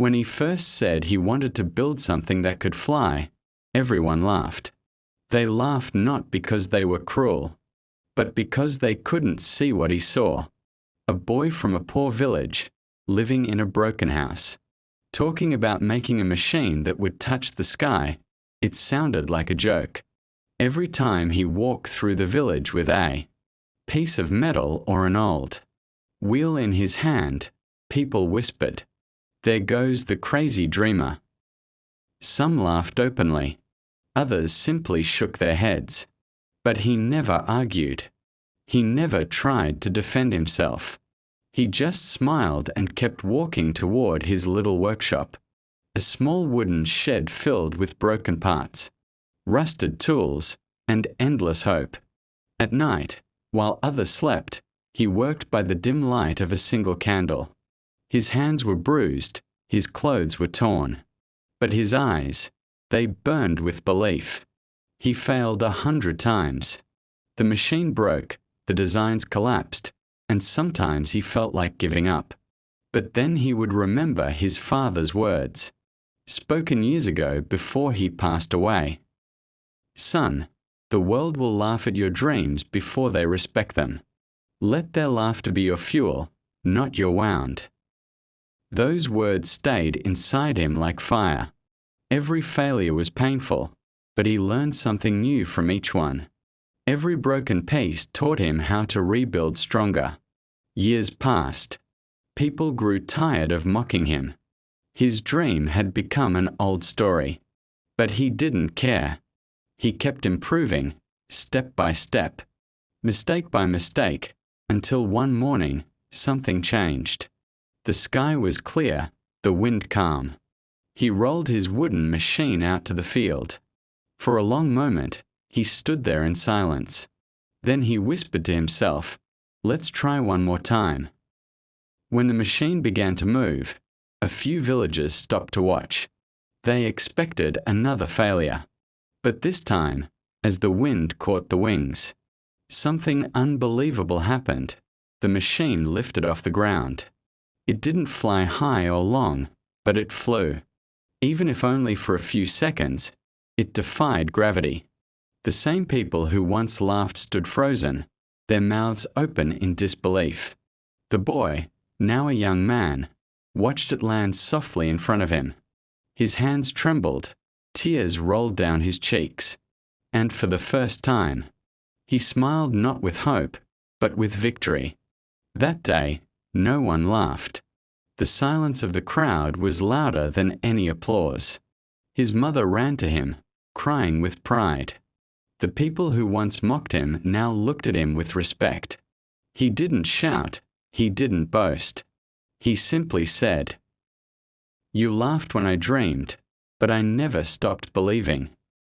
When he first said he wanted to build something that could fly, everyone laughed. They laughed not because they were cruel, but because they couldn't see what he saw. A boy from a poor village, living in a broken house, talking about making a machine that would touch the sky. It sounded like a joke. Every time he walked through the village with a piece of metal or an old wheel in his hand, people whispered, "There goes the crazy dreamer." Some laughed openly. Others simply shook their heads. But he never argued. He never tried to defend himself. He just smiled and kept walking toward his little workshop, a small wooden shed filled with broken parts, rusted tools, and endless hope. At night, while others slept, he worked by the dim light of a single candle. His hands were bruised, his clothes were torn, but his eyes, they burned with belief. He failed 100 times. The machine broke, the designs collapsed, and sometimes he felt like giving up. But then he would remember his father's words, spoken years ago before he passed away. "Son, the world will laugh at your dreams before they respect them. Let their laughter be your fuel, not your wound." Those words stayed inside him like fire. Every failure was painful, but he learned something new from each one. Every broken piece taught him how to rebuild stronger. Years passed. People grew tired of mocking him. His dream had become an old story, but he didn't care. He kept improving, step by step, mistake by mistake, until one morning, something changed. The sky was clear, the wind calm. He rolled his wooden machine out to the field. For a long moment, he stood there in silence. Then he whispered to himself, "Let's try one more time." When the machine began to move, a few villagers stopped to watch. They expected another failure. But this time, as the wind caught the wings, something unbelievable happened. The machine lifted off the ground. It didn't fly high or long, but it flew. Even if only for a few seconds, it defied gravity. The same people who once laughed stood frozen, their mouths open in disbelief. The boy, now a young man, watched it land softly in front of him. His hands trembled, tears rolled down his cheeks, and for the first time, he smiled not with hope, but with victory. That day, no one laughed. The silence of the crowd was louder than any applause. His mother ran to him, crying with pride. The people who once mocked him now looked at him with respect. He didn't shout, he didn't boast. He simply said, "You laughed when I dreamed, but I never stopped believing."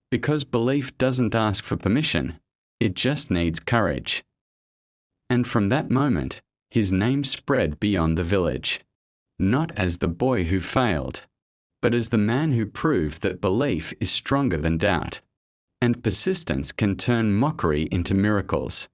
Because belief doesn't ask for permission, it just needs courage. And from that moment, his name spread beyond the village. Not as the boy who failed, but as the man who proved that belief is stronger than doubt, and persistence can turn mockery into miracles.